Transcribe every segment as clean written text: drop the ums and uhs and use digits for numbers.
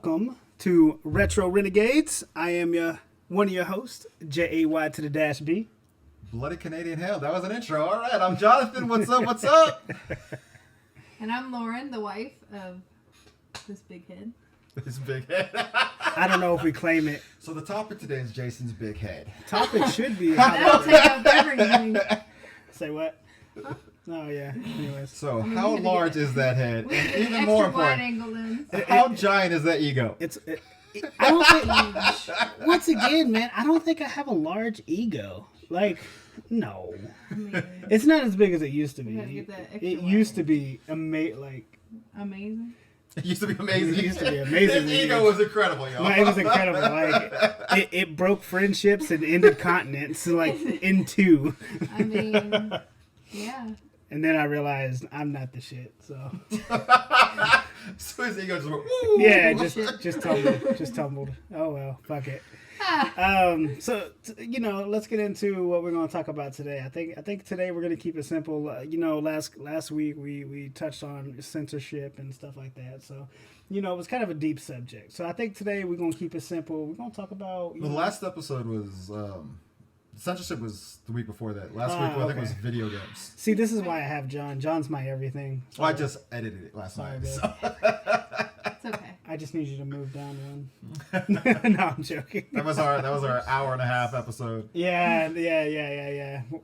Welcome to Retro Renegades. I am one of your hosts, Jay to the dash B. Bloody Canadian hell. That was an intro. All right, I'm Jonathan. What's up? What's up? And I'm Lauren, the wife of this big head. This big head. I don't know if we claim it. So the topic today is Jason's big head. Topic should be. That'll take up everything. Say what? Huh? Oh yeah. Anyways. So how large is that head? We And need even an more extra wide important, angle lens. how giant is that ego? I don't think. Once again, man, I don't think I have a large ego. Like, no, it's not as big as it used to be. Get that extra It wide used to angle. be Amazing. It used to be amazing. It used to be amazing. His ego was incredible, y'all. Like, it was incredible. Like it broke friendships and ended continents like in two. I mean, yeah. And then I realized I'm not the shit. So So his ego just went, woo! yeah, just tumbled. Oh well, fuck it. So let's get into what we're going to talk about today. I think today we're going to keep it simple. Last week we touched on censorship and stuff like that. So, it was kind of a deep subject. So I think today we're going to keep it simple. We're going to talk about. The last episode was censorship was the week before that. Last week I think it was video games. See, this is why I have John. John's my everything. Well, I just edited it last night. Babe. So. It's okay. I just need you to move down one. No, I'm joking. That was our hour and a half episode. Yeah.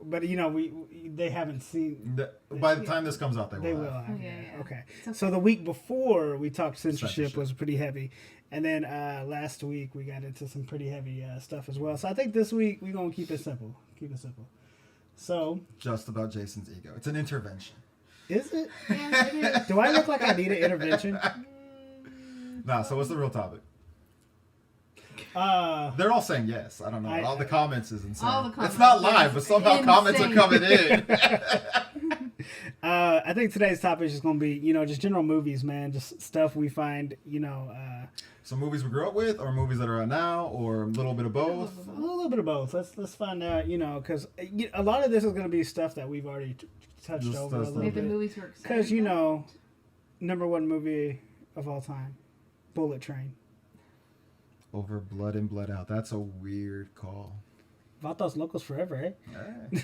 But they haven't seen. By the time this comes out, they will. Have. Oh, yeah. Okay. Okay. So the week before we talked censorship was pretty heavy, and then last week we got into some pretty heavy stuff as well. So I think this week we're gonna keep it simple. So Just about Jason's ego. It's an intervention. is it? Yeah, it is. Do I look like I need an intervention? Nah, so what's the real topic? Uh, They're all saying yes. I don't know. All the comments is insane. All the comments, it's not live, yes. but somehow comments are Insane. coming in. I think today's topic is just gonna be just general movies, man. Just stuff we find So movies we grew up with, or movies that are out now, or a little bit of both. a little bit of both. Let's find out, because a lot of this is gonna be stuff that we've already touched Just over a stuff little Maybe the bit. movies were exciting. Because number one movie of all time, Bullet Train. Over Blood In, Blood Out. That's a weird call. Vatos Locos Forever, eh? Well,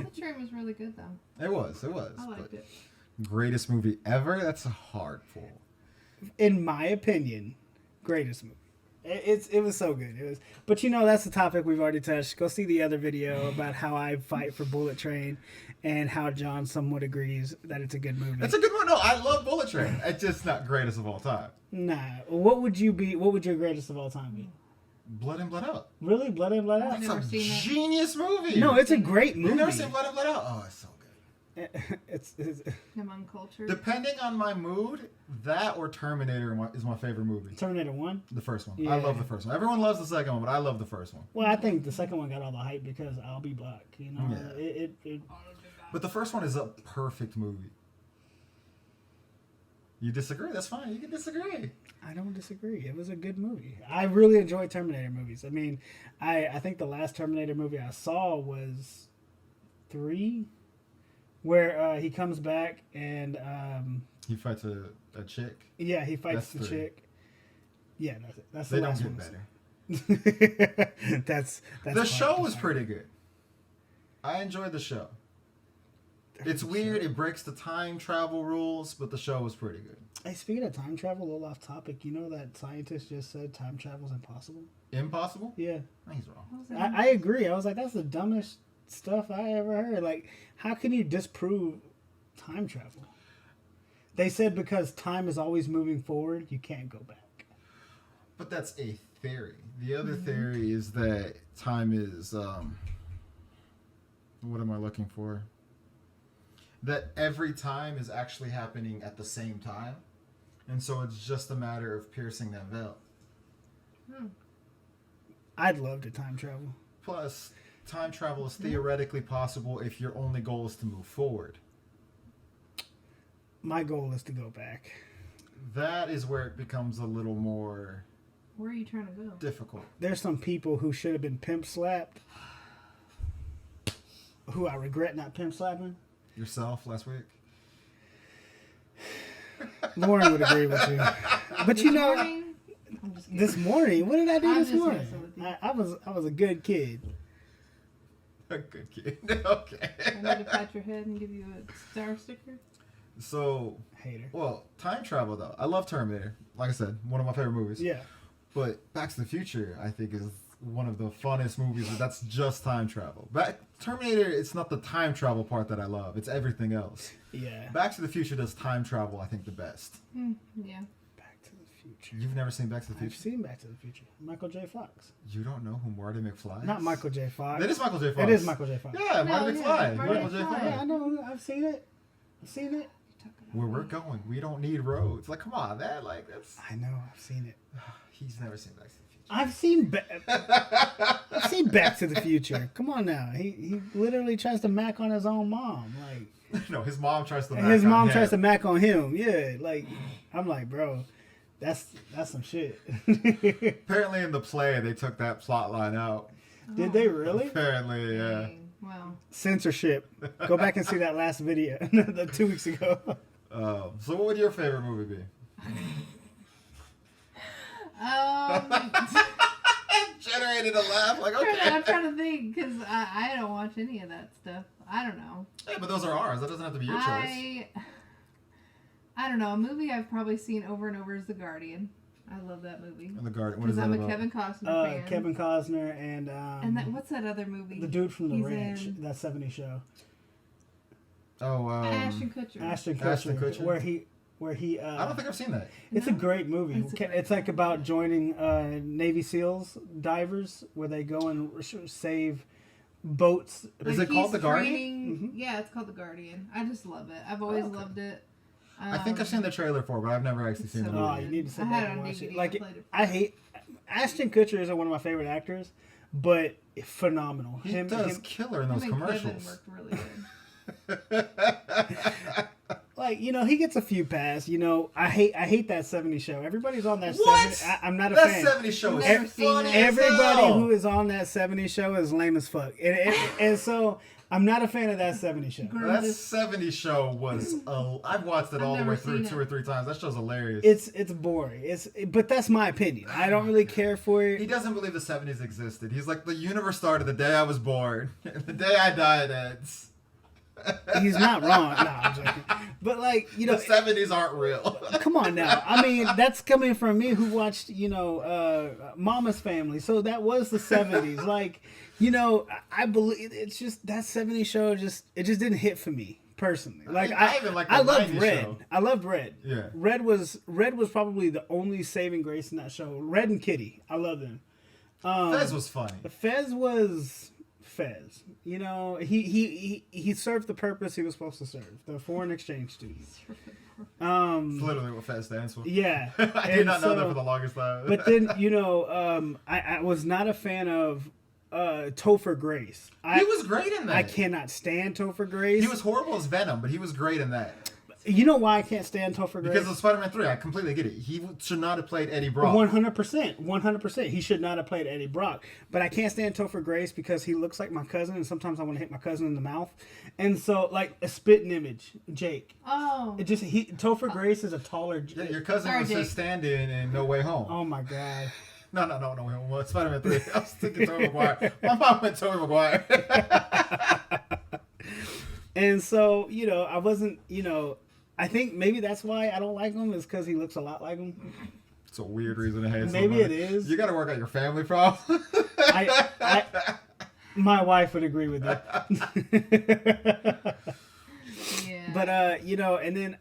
the train was really good, though. It was. I liked it. Greatest movie ever? That's a hard pull. In my opinion, greatest movie. It was so good. It was, but that's the topic we've already touched. Go see the other video about how I fight for Bullet Train, and how John somewhat agrees that it's a good movie. It's a good one. No, I love Bullet Train. It's just not greatest of all time. Nah, what would your greatest of all time be? Blood In, Blood Out. Really, Blood In, Blood Out? I've That's never a seen that. genius movie. No, it's a great movie. You've never seen Blood In, Blood Out? Oh, it's so good. it's I'm uncultured. Depending on my mood, that or Terminator is my favorite movie. Terminator 1. The first one. Yeah. I love the first one. Everyone loves the second one, but I love the first one. Well, I think the second one got all the hype because I'll Be Black. Yeah. But the first one is a perfect movie. You disagree? That's fine. You can disagree. I don't disagree. It was a good movie. I really enjoy Terminator movies. I mean, I think the last Terminator movie I saw was 3, where he comes back and He fights a chick. yeah, he fights That's the 3. chick. Yeah, that's it. That's They the don't last get one. better. that's The show was pretty good. I enjoyed the show. It's weird. It breaks the time travel rules, but the show was pretty good. Hey, speaking of time travel, a little off topic. You know that scientist just said time travel is impossible? Impossible? Yeah. No, he's wrong. What was that? I agree. I was like, that's the dumbest stuff I ever heard. Like, how can you disprove time travel? They said because time is always moving forward, you can't go back. But that's a theory. The other theory is that time is what am I looking for? That every time is actually happening at the same time. And so it's just a matter of piercing that veil. I'd love to time travel. Plus, time travel is theoretically possible if your only goal is to move forward. My goal is to go back. That is where it becomes a little more Where are you trying to go? difficult. There's some people who should have been pimp slapped, who I regret not pimp slapping. Yourself last week? Lauren would agree with you. But you know, Morning? I'm just kidding. this morning, what did I do I'm this just morning? messing with you. I was a good kid. A good kid. Okay. I need to pat your head and give you a star sticker. So, Hater. well, time travel though. I love Terminator. Like I said, one of my favorite movies. Yeah. But Back to the Future, I think, is one of the funnest movies. That's just time travel. Terminator, it's not the time travel part that I love. It's everything else. Yeah. Back to the Future does time travel, I think, the best. Yeah. Back to the Future. You've never seen Back to the I've Future? seen Back to the Future. Michael J. Fox. You don't know who Marty McFly is? Not Michael J. Fox. That is Michael J. Fox. It is Michael J. Fox. Yeah, Marty No, McFly. yeah, Marty Michael J. McFly. Fox. Yeah, I know. I've seen it. I've seen it. Where we're going, we don't need roads. Like, come on, man. Like, that's... I know. I've seen it. He's never seen Back to the Future. I've seen Back to the Future. Come on now. He literally tries to mac on his own mom. Like No, his mom tries to mac his on mom him. tries to mac on him. Yeah. Like I'm like, bro, that's some shit. Apparently in the play, they took that plot line out. Did they really? Apparently, yeah. Dang. Wow. Censorship. Go back and see that last video 2 weeks ago. So what would your favorite movie be? Generated a laugh. Like, okay. I'm trying to think because I don't watch any of that stuff. I don't know. Hey, but those are ours. That doesn't have to be your choice. I don't know. A movie I've probably seen over and over is The Guardian. I love that movie. And The Guardian. What is Because that I'm a about? Kevin Costner fan. Kevin Costner and what's that other movie? the dude from The He's Ranch, in- that 70s show. Oh, Ashton Kutcher. Ashton Ashton Kutcher, Kutcher? where he I don't think I've seen that. it's a No? great movie. It's a great It's like about joining Navy SEALs divers where they go and save boats. Is it called The Guardian? Training, Yeah, it's called The Guardian. I just love it. I've always loved it. I think I've seen the trailer for it, but I've never actually seen the so Oh, movie. you need to sit I had back it and on watch DVD. it. Like I played it. I hate Ashton Kutcher is one of my favorite actors, but phenomenal. He does killer in those Him and Kevin commercials. worked really good. Like, you know, he gets a few pass. You know, I hate that 70s show. Everybody's on that What? 70s. I'm not a That fan. 70s show is Never seen funny it. as Everybody hell. who is on that 70s show is lame as fuck. And so I'm not a fan of that 70s show. That 70s show was... I've watched it I've all the never way through seen 2 it. or 3 times. That show's hilarious. It's boring. But that's my opinion. I don't really care for He it. doesn't believe the 70s existed. He's like, the universe started the day I was born. And the day I died ends. He's not wrong. No, I'm joking. But like, you The know, 70s aren't real. come on now. I mean, that's coming from me who watched, you know, Mama's Family. So that was the 70s. Like, you know, I believe it's just that 70s show it just didn't hit for me personally. Like I even like the I loved 90s Red. show. I loved Red. Yeah. Red was probably the only saving grace in that show. Red and Kitty. I love them. Fez was funny. Fez was Fez. You know, he served the purpose he was supposed to serve. The foreign exchange student. It's literally what Fez stands for. Yeah. I did not know that for the longest time. But then, you know, I was not a fan of Topher Grace. He was great in that. I cannot stand Topher Grace. He was horrible as Venom, but he was great in that. You know why I can't stand Topher Grace? Because of Spider-Man 3, I completely get it. He should not have played Eddie Brock. 100%. He should not have played Eddie Brock. But I can't stand Topher Grace because he looks like my cousin, and sometimes I want to hit my cousin in the mouth. And so, like, a spitting image, Jake. Oh. Topher Grace is a taller. Yeah, your cousin Sorry, was Jake. his stand-in in No Way Home. Oh my god. No. Well, Spider-Man 3. I was thinking Tobey Maguire. My mom went Tobey Maguire. And so, you know, I wasn't, you know, I think maybe that's why I don't like him is because he looks a lot like him. It's a weird reason to hate Maybe somebody. it is. You got to work out your family problem. My wife would agree with that. Yeah. But you know, and then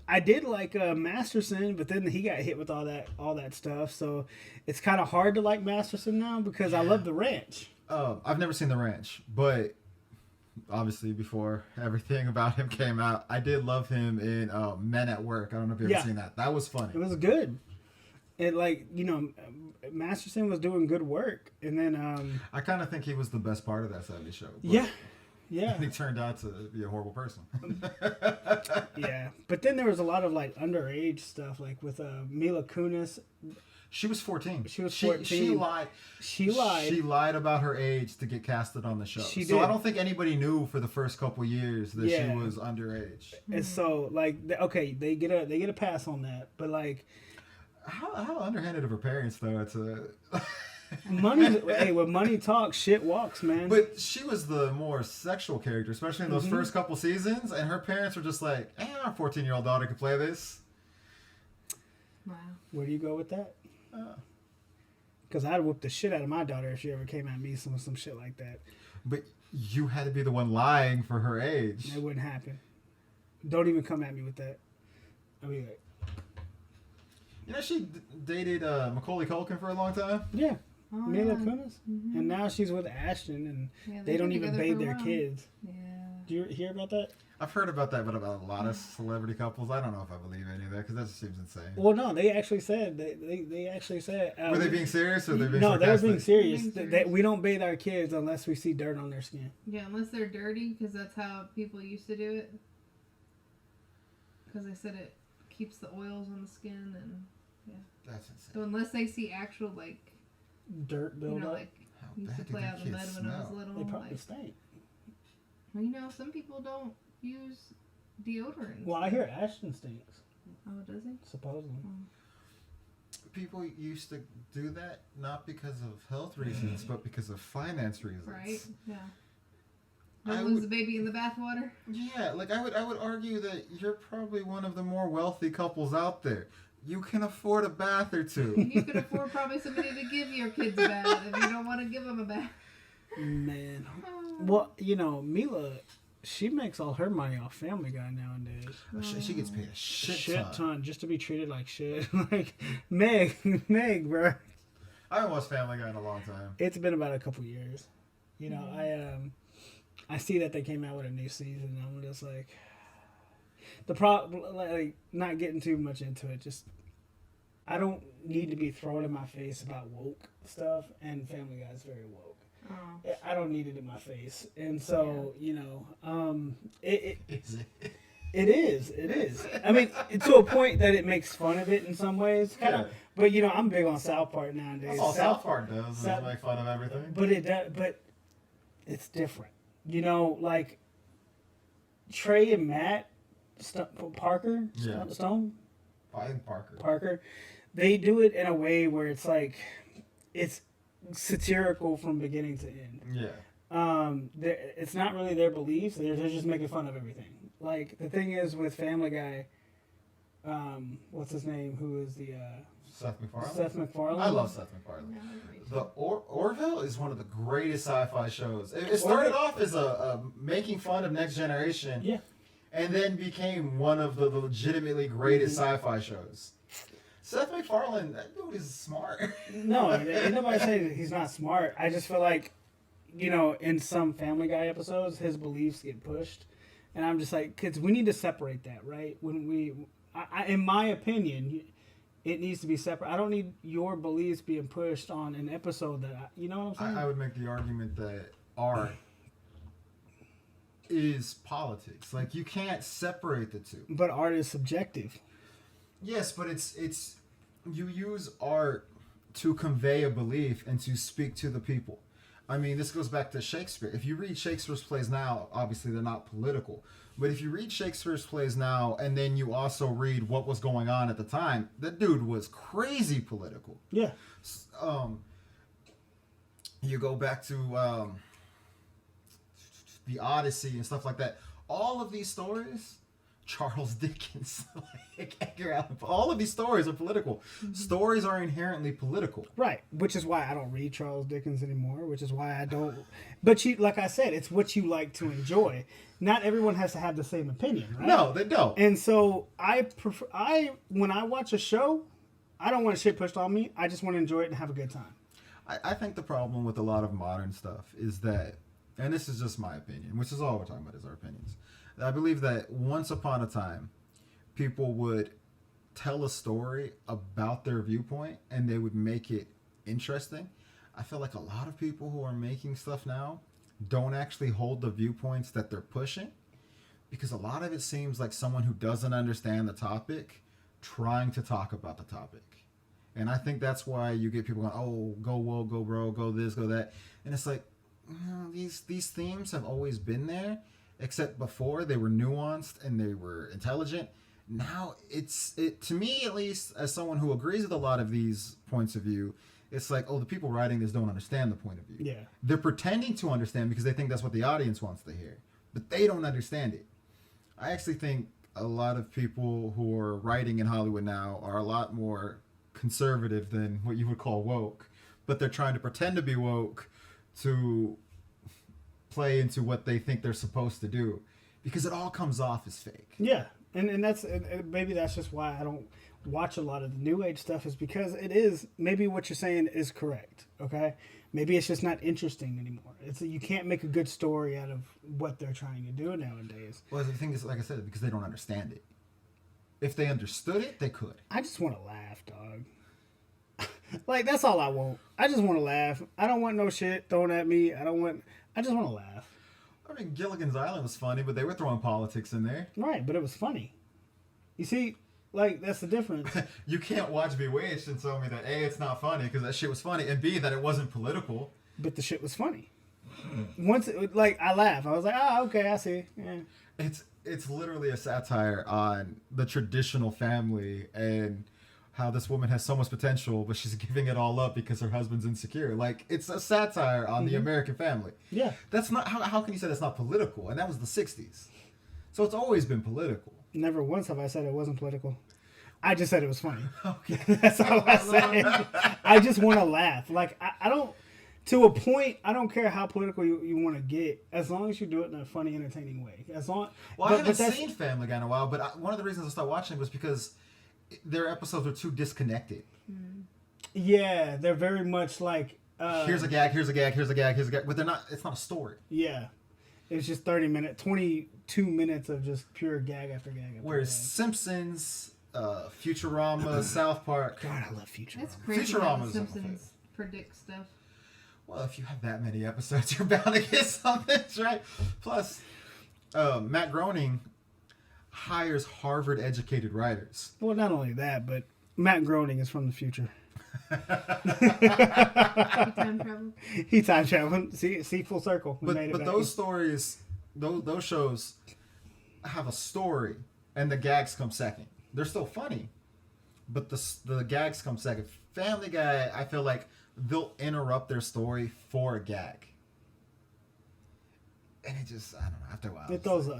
I did like Masterson, but then he got hit with all that stuff. So it's kind of hard to like Masterson now because I love The Ranch. I've never seen The Ranch, but obviously before everything about him came out, I did love him in Men at Work. I don't know if you've ever seen that. That was funny. It was good. And like, you know, Masterson was doing good work, and then I kind of think he was the best part of that 70s show. But yeah. he turned out to be a horrible person. Yeah, but then there was a lot of like underage stuff, like with Mila Kunis. She was 14. She was 14. She lied. She lied. She lied about her age to get casted on the show. She so did. I don't think anybody knew for the first couple years that she was underage. And so, like, okay, they get a pass on that, but like, how underhanded of her parents though? It's a money. Hey, when money talks, shit walks, man. But she was the more sexual character, especially in those first couple seasons, and her parents were just like, our 14-year-old daughter could play this. Wow. Where do you go with that? Because I'd whoop the shit out of my daughter if she ever came at me some shit like that. But you had to be the one lying for her age. It wouldn't happen. Don't even come at me with that. I'll be like, she dated Macaulay Culkin for a long time. Yeah, Oh, Mila yeah. Kunis, and now she's with Ashton, and Yeah, they don't been even together bathe for a their while. kids. Yeah. Do you hear about that? I've heard about that, but about a lot of celebrity couples. I don't know if I believe any of that because that just seems insane. Well, no, they actually said they actually said. Were they being serious or were they being No, sarcastic? they were being serious. Being serious. That we don't bathe our kids unless we see dirt on their skin. Yeah, unless they're dirty, because that's how people used to do it. Because they said it keeps the oils on the skin, and That's insane. so unless they see actual Dirt buildup. like How used bad to do play their out in the mud kids when I was smell? little. They probably Like, stink. well, some people don't use deodorant. Well, I hear Ashton stinks, Oh, does he? supposedly. People used to do that not because of health reasons, but because of finance reasons. Right? Yeah. I Don't lose would- the baby in the bathwater. Yeah, like I would argue that you're probably one of the more wealthy couples out there. You can afford a bath or two. And you could afford probably somebody to give your kids a bath if you don't want to give them a bath. Man, Oh. well, Mila, she makes all her money off Family Guy nowadays. She gets paid a shit ton. Just to be treated like shit. Like Meg, bro. I haven't watched Family Guy in a long time. It's been about a couple years. I see that they came out with a new season, and I'm just like, like not getting too much into it. Just I don't need to be thrown in my face about woke stuff, and Family Guy is very woke. Oh. I don't need it in my face, and so it Is it? it is. I mean, to a point that it makes fun of it in some ways, kind of. Yeah. But I'm big on South Park nowadays. That's all South Park does is South- make fun of everything. But it does. But it's different. Like Trey and Matt Parker Yeah. Stone I think Parker. Parker, they do it in a way where it's like it's satirical from beginning to end. Yeah. It's not really their beliefs. They're just making fun of everything. Like the thing is with Family Guy, what's his name? Who is the Seth MacFarlane. Seth MacFarlane? I love Seth MacFarlane. Yeah, The Orville is one of the greatest sci-fi shows. It started off as a making fun of Next Generation, Yeah. and then became one of the legitimately greatest sci-fi shows. Seth MacFarlane, that dude is smart. No, ain't nobody saying he's not smart. I just feel like, in some Family Guy episodes, his beliefs get pushed, and I'm just like, kids, we need to separate that, right? When in my opinion, it needs to be separate. I don't need your beliefs being pushed on an episode that you know what I'm saying? I would make the argument that art is politics. Like you can't separate the two. But art is subjective. Yes, but it's you use art to convey a belief and to speak to the people. I mean, this goes back to Shakespeare. If you read Shakespeare's plays now, obviously they're not political. But if you read Shakespeare's plays now and then you also read what was going on at the time, that dude was crazy political. Yeah. You go back to the Odyssey and stuff like that. All of these stories, Charles Dickens, like Edgar Allan Poe, all of these stories are political. Stories are inherently political. Right, which is why I don't read Charles Dickens anymore, which is why I don't. But like I said, it's what you like to enjoy. Not everyone has to have the same opinion, right? No, they don't. And so when I watch a show, I don't want shit pushed on me. I just want to enjoy it and have a good time. I think the problem with a lot of modern stuff is that, and this is just my opinion, which is all we're talking about is our opinions. I believe that once upon a time, people would tell a story about their viewpoint and they would make it interesting. I feel like a lot of people who are making stuff now don't actually hold the viewpoints that they're pushing, because a lot of it seems like someone who doesn't understand the topic trying to talk about the topic. And I think that's why you get people going, oh, go woke, go bro, go this, go that. And it's like, these themes have always been there, except before they were nuanced and they were intelligent. Now to me, at least, as someone who agrees with a lot of these points of view, it's like, oh, the people writing this don't understand the point of view. Yeah. They're pretending to understand because they think that's what the audience wants to hear, but they don't understand it. I actually think a lot of people who are writing in Hollywood now are a lot more conservative than what you would call woke, but they're trying to pretend to be woke to play into what they think they're supposed to do, because it all comes off as fake. Yeah, and that's and maybe that's just why I don't watch a lot of the new age stuff, is because it is, maybe what you're saying is correct. Okay, maybe it's just not interesting anymore. You can't make a good story out of what they're trying to do nowadays. Well, the thing is, like I said, because they don't understand it. If they understood it, they could. I just want to laugh, dog. Like, that's all I want. I just want to laugh. I don't want no shit thrown at me. I just want to laugh. I mean, Gilligan's Island was funny, but they were throwing politics in there. Right, but it was funny. You see, like, that's the difference. You can't watch Bewitched and tell me that A, it's not funny because that shit was funny, and B, that it wasn't political. But the shit was funny. Once, like, I laughed. I was like, oh, okay, I see. Yeah. It's literally a satire on the traditional family and how this woman has so much potential, but she's giving it all up because her husband's insecure. Like, it's a satire on the American family. Yeah. That's not, how can you say that's not political? And that was the 60s. So it's always been political. Never once have I said it wasn't political. I just said it was funny. Okay. That's all I said. I just want to laugh. Like, I don't, to a point, I don't care how political you want to get, as long as you do it in a funny, entertaining way. Well, I haven't seen Family Guy in a while, but one of the reasons I started watching was because their episodes are too disconnected. Yeah, they're very much like... here's a gag, here's a gag, here's a gag, here's a gag. But it's not a story. Yeah. It's just 22 minutes of just pure gag after gag after Whereas gag. Simpsons, Futurama, South Park... God, I love Futurama. It's crazy how Futurama's The Simpsons predict stuff. Well, if you have that many episodes, you're bound to get something, right? Plus, Matt Groening hires Harvard-educated writers. Well, not only that, but Matt Groening is from the future. He time traveled. He time traveled. See, full circle. We made it But back. those stories, those shows have a story, and the gags come second. They're still funny, but the gags come second. Family Guy, I feel like they'll interrupt their story for a gag. And it just, I don't know, after a while. It throws it off.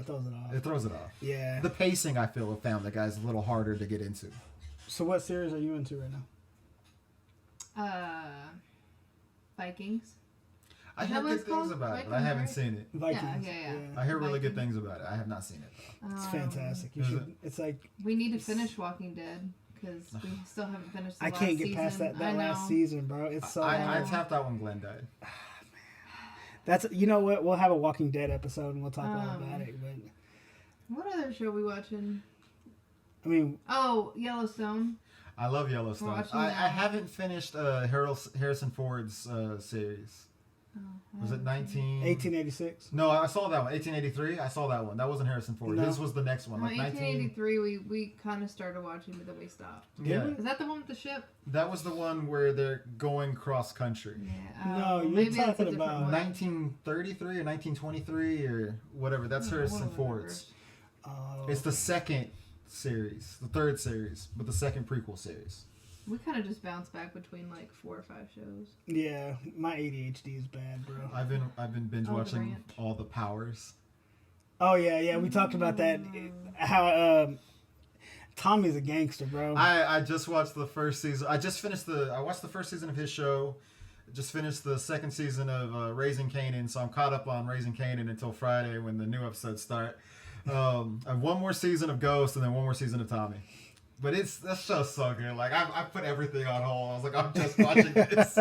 It throws it off. Yeah. The pacing, I feel, of Family Guy is a little harder to get into. So what series are you into right now? Vikings. I hear that what good it's things called? about it, but I Vikings, haven't right? seen it. Vikings. Yeah. I hear really good Vikings. things about it. I have not seen it, though. It's fantastic. You Is should. it? It's like We need to finish Walking Dead because we still haven't finished the I last can't get season. past that I last know. season, bro. It's so. I long. tapped out when Glenn died. That's, you know what? We'll have a Walking Dead episode and we'll talk all about it. But What other show we watching? I mean, Oh, Yellowstone. I love Yellowstone. watching I that. haven't finished Harrison Ford's series. Was it 1886. No, I saw that one. 1883. I saw that one. That wasn't Harrison Ford. No. His was the next one. Well, Like 1883, we kind of started watching, but then we stopped. Yeah, Is that the one with the ship? that was the one where they're going cross country. Yeah. No, you're maybe that's a talking different about one. 1933 or 1923 or whatever. That's Oh, Harrison one of them Ford's. Oh, It's the second series, the third series, but the second prequel series. We kind of just bounce back between like 4 or 5 shows. yeah. My ADHD is bad, bro. I've been binge Oh, The watching Ranch. all the Powers. Oh yeah. We talked about that. How Tommy's a gangster, bro. I just watched the first season. I watched the first season of his show. Just finished the second season of Raising Kanan, so I'm caught up on Raising Kanan until Friday when the new episodes start. I have one more season of Ghost and then one more season of Tommy. But that show's so good. Like I put everything on hold. I was like, I'm just watching this.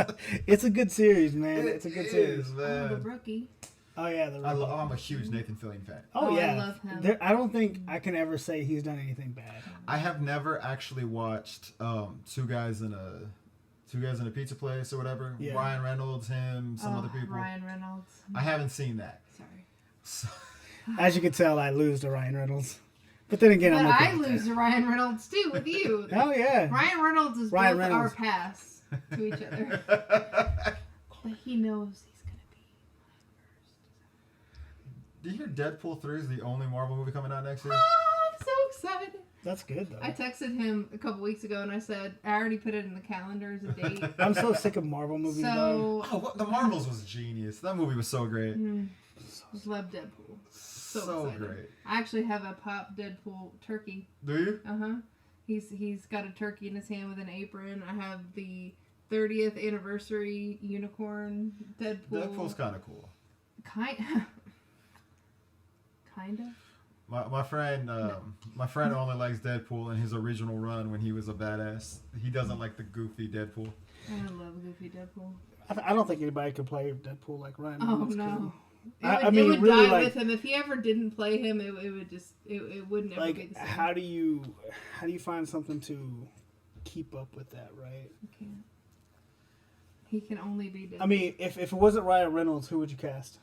It's a good series, man. It's a good series. Oh, the man. rookie. Oh yeah, I'm a huge Nathan Fillion fan. Oh Oh, I yeah. love him. I don't think I can ever say he's done anything bad. I have never actually watched Two Guys in a Pizza Place or whatever. Yeah. Ryan Reynolds, him, some other people. Ryan Reynolds. I haven't seen that. Sorry. So, As you can tell, I lose to Ryan Reynolds. But then again, But I'm okay I with lose that. to Ryan Reynolds too with you. Oh yeah. Ryan Reynolds is Ryan both Reynolds. our pass to each other. But he knows he's gonna be Do you hear Deadpool 3 is the only Marvel movie coming out next year? I'm so excited. That's good though. I texted him a couple weeks ago and I said I already put it in the calendar as a date. I'm so sick of Marvel movies. though. So Oh, what, The Marvels was genius. That movie was so great. love Deadpool. So excited. great. I actually have a pop Deadpool turkey. Do you? He's got a turkey in his hand with an apron. I have the 30th anniversary unicorn Deadpool. Deadpool's kind of cool. Kinda. My friend only likes Deadpool in his original run when he was a badass. He doesn't like the goofy Deadpool. I love Goofy Deadpool. I don't think anybody could play Deadpool like Ryan Reynolds. No. It It would really, die like, with him if he ever didn't play him. It wouldn't ever be like the same. how do you find something to keep up with that, right? He can't. He can only be Deadpool. I mean, if it wasn't Ryan Reynolds, who would you cast?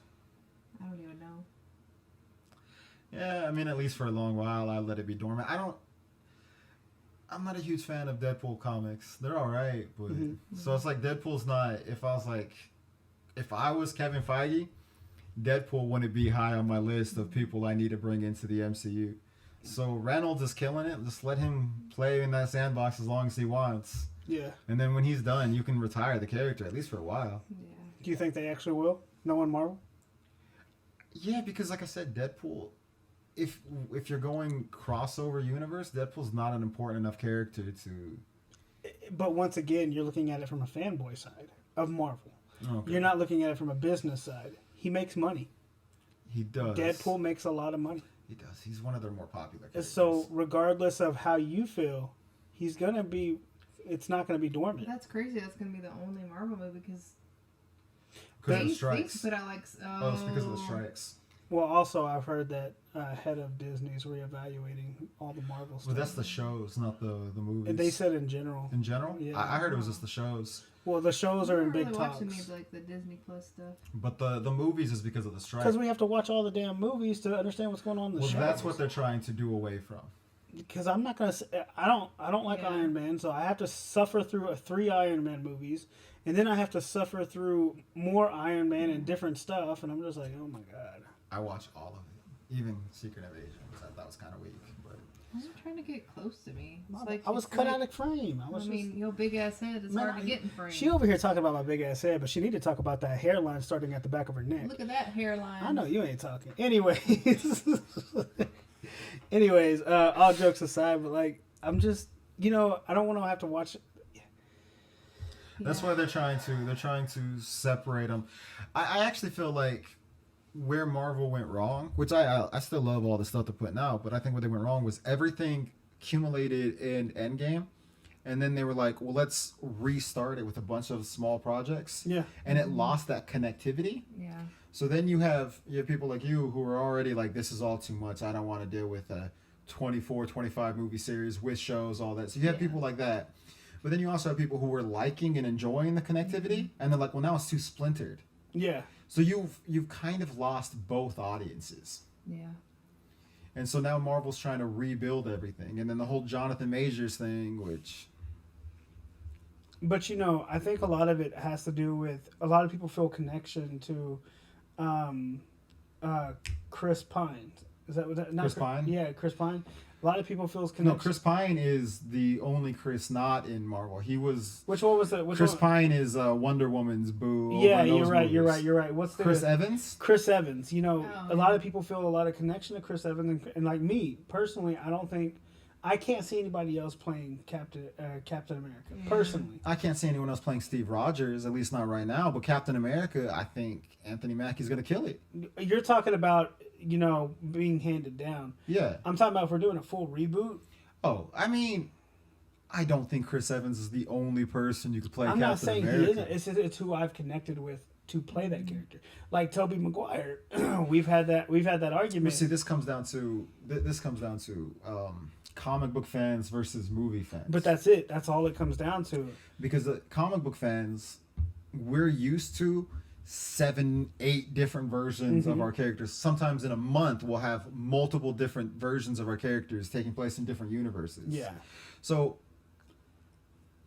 I don't even know. Yeah, I mean, at least for a long while, I let it be dormant. I'm not a huge fan of Deadpool comics. They're all right, but so it's like Deadpool's not. If I was Kevin Feige, Deadpool wouldn't be high on my list of people I need to bring into the MCU. So Reynolds is killing it. Just let him play in that sandbox as long as he wants. Yeah. And then when he's done, you can retire the character, at least for a while. Yeah. Do you think they actually will? No one Marvel? Yeah, because like I said, Deadpool, if you're going crossover universe, Deadpool's not an important enough character to... But once again, you're looking at it from a fanboy side of Marvel. Okay. You're not looking at it from a business side. He makes money. He does. Deadpool makes a lot of money. He does. He's one of their more popular And characters. so regardless of how you feel, he's going to be... It's not going to be dormant. That's crazy. That's gonna be the only Marvel movie because Because of the they strikes. put out like Oh, it's because of the strikes. Well, also, I've heard that head of Disney's reevaluating all the Marvel stuff. But that's the shows, not the movies. And they said in general. In general? Yeah. I heard it was just the shows. Well, the shows are in I'm big really talks. watching these like the Disney Plus stuff. But the movies is because of the strike. Because we have to watch all the damn movies to understand what's going on in the Well, shows. that's what they're trying to do away from. Because I'm not gonna. I don't like Yeah. Iron Man, so I have to suffer through 3 Iron Man movies, and then I have to suffer through more Iron Man and different stuff, and I'm just like, oh my god. I watch all of it. Even Secret Invasion, which I thought was kind of weak. But Why are you trying to get close to me? It's like, I was it's cut like- out of frame. I mean, your big ass head is Man, hard to get in frame. She over here talking about my big ass head, but she need to talk about that hairline starting at the back of her neck. Look at that hairline. I know you ain't talking. Anyways, all jokes aside, but like, I'm just, I don't want to have to watch. that's why they're trying to separate them. I actually feel like where Marvel went wrong, which I still love all the stuff they're putting out, but I think where they went wrong was everything accumulated in Endgame, and then they were like, well, let's restart it with a bunch of small projects. Yeah. And it lost that connectivity. Yeah. So then you have people like you who are already like, this is all too much. I don't want to deal with a 24, 25 movie series with shows, all that. So you have people like that. But then you also have people who were liking and enjoying the connectivity, and they're like, well, now it's too splintered. Yeah. So you've kind of lost both audiences. Yeah. And so now Marvel's trying to rebuild everything. And then the whole Jonathan Majors thing, which... But I think a lot of it has to do with a lot of people feel connection to Chris Pine. Is that what that? Chris Pine? Yeah, Chris Pine. A lot of people feels connection. No, Chris Pine is the only Chris not in Marvel. He was... Which one was that? Chris Pine is Wonder Woman's boo. Yeah, over in those you're movies. right. What's the Chris Evans? Chris Evans. A lot yeah. of people feel a lot of connection to Chris Evans, and like me personally, I can't see anybody else playing Captain America personally. I can't see anyone else playing Steve Rogers, at least not right now. But Captain America, I think Anthony Mackie's going to kill it. You're talking about being handed down. Yeah. I'm talking about if we're doing a full reboot. Oh, I mean, I don't think Chris Evans is the only person you could play I'm Captain not saying America. he isn't. It's who I've connected with to play that character. Like Tobey Maguire, we've had that argument. But see, this comes down to comic book fans versus movie fans. But that's it. That's all it comes down to. Because the comic book fans, we're used to 7, 8 different versions of our characters. Sometimes in a month, we'll have multiple different versions of our characters taking place in different universes. Yeah. So,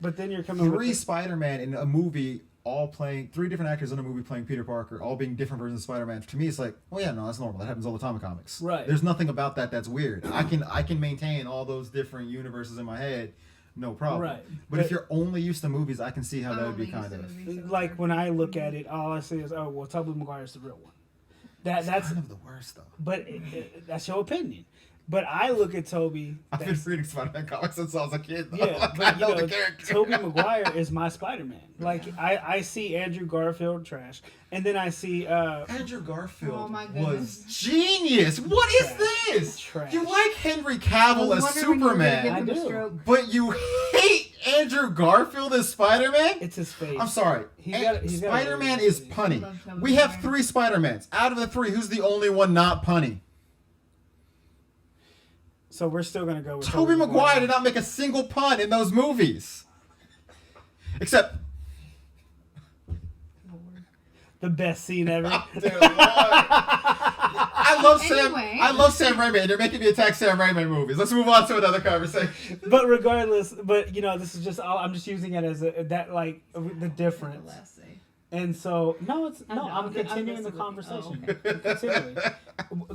but then you're coming three with Spider-Man in a movie, all playing 3 different actors in a movie playing Peter Parker, all being different versions of Spider-Man. To me, it's like, oh yeah, no, that's normal. That happens all the time in comics. Right. There's nothing about that that's weird. I can maintain all those different universes in my head. No problem. Right. But if you're only used to movies, I can see how that would be Only kind used of... to movies, so like it's when hard. I look at it, all I see is, oh well, Tobey Maguire's the real one. That's kind of the worst, though. but that's your opinion. But I look at Toby. I've been reading Spider-Man comics since I was a kid. Though. Yeah, Like, but I know the character. Tobey Maguire is my Spider-Man. Like I see Andrew Garfield trash, and then I see Andrew Garfield Oh, my was goodness. genius. What is this? Trash. You like Henry Cavill as Superman, I do. Stroke. but you hate Andrew Garfield as Spider-Man? it's his face. I'm sorry. He's got a Spider-Man really is good face. I punny. love Tobey We have Maguire. 3 Spider-Mans. Out of the 3, who's the only one not punny? So we're still gonna go with Tobey Maguire did not make a single pun in those movies. Except... the best scene ever. Dude, what? I love Anyway. I love Sam Raimi, and you're making me attack Sam Raimi movies. Let's move on to another conversation. But regardless, this is just I'm just using it as the difference. Last say. And so I'm I'm continuing the messing with you. conversation. Oh, I'm continuing.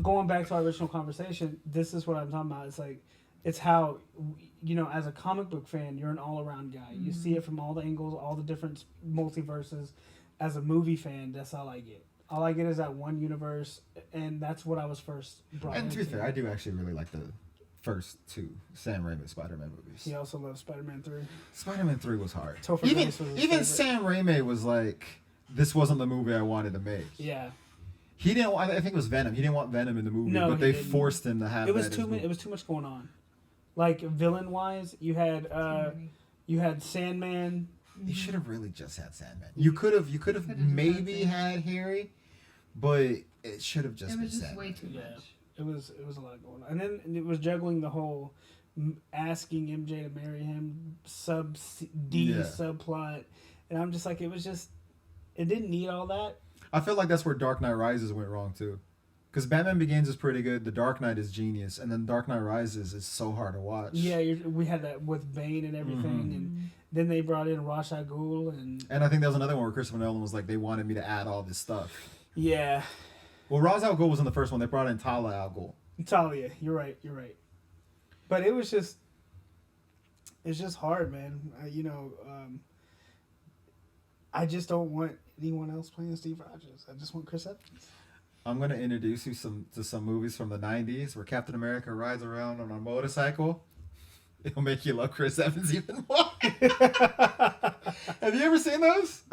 Going back to our original conversation, this is what I'm talking about. It's like it's how as a comic book fan, you're an all-around guy. You see it from all the angles, all the different multiverses. As a movie fan, that's all I get. All I get is that one universe, and that's what I was first brought And to be into. fair, I do actually really like the first 2 Sam Raimi Spider-Man movies. He also loves Spider-Man 3. Spider-Man 3 was hard. Topher Even Grace was his even favorite. Sam Raimi was like, this wasn't the movie I wanted to make. Yeah. He didn't. I think it was Venom. He didn't want Venom in the movie, No, but he they didn't. forced him to have. It was that too as much. well. It was too much going on. Like villain-wise, you had Sandman. You should have really just had Sandman. You could have Could've just maybe had had Harry, but it should have just It been was just Sandman. way too Yeah. much. It was a lot going on, and then it was juggling the whole asking MJ to marry him Yeah. subplot, and I'm just like, it didn't need all that. I feel like that's where Dark Knight Rises went wrong too, because Batman Begins is pretty good. The Dark Knight is genius, and then Dark Knight Rises is so hard to watch. Yeah, we had that with Bane and everything, and then they brought in Ra's al Ghul, and I think there was another one where Christopher Nolan was like, they wanted me to add all this stuff. yeah, Well, Ra's al Ghul was in the first one. They brought in Tala al Ghul. Talia, you're right. But it's just hard, man. I just don't want anyone else playing Steve Rogers. I just want Chris Evans. I'm going to introduce you to some movies from the 90s where Captain America rides around on a motorcycle. It'll make you love Chris Evans even more. Have you ever seen those?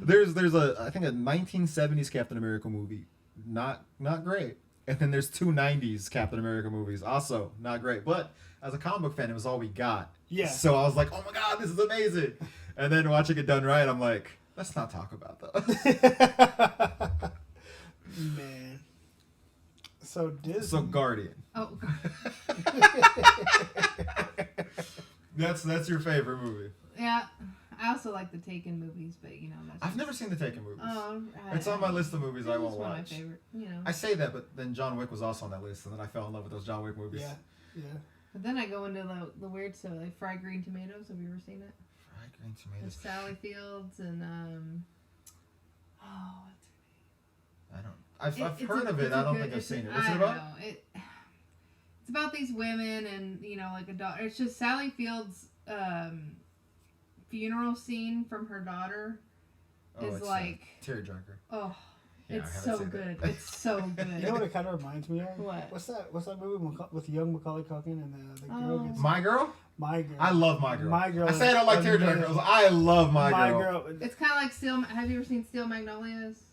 There's I think a 1970s Captain America movie, not great. And then there's 2 90s Captain America movies, also not great. But as a comic book fan, it was all we got. Yeah. So I was like, oh my god, this is amazing. And then watching it done right, I'm like, let's not talk about those. Man. So Disney. So Guardian. Oh, God. That's your favorite movie. Yeah. I also like the Taken movies, but that's I've never seen the Taken movies. Oh, It's on my list of movies I won't One of my watch. favorite. I say that, but then John Wick was also on that list, and then I fell in love with those John Wick movies. Yeah. But then I go into the weird stuff like Fried Green Tomatoes. Have you ever seen it? Fried green With tomatoes. Sally Fields and what's I don't. I've It's heard of it. I don't think I've seen it. What's it about? It's about these women and like a daughter. It's just Sally Fields' funeral scene from her daughter is it's like a tearjerker. oh, Yeah, I it's haven't so seen good. that. It's so good. You know what it kind of reminds me of? What? What's that movie with young Macaulay Culkin and the girl gets My Girl? My Girl. I love My Girl. My Girl I say I don't like is tearjerkers. amazing. I love My Girl. It's kind of like Steel. Have you ever seen Steel Magnolias?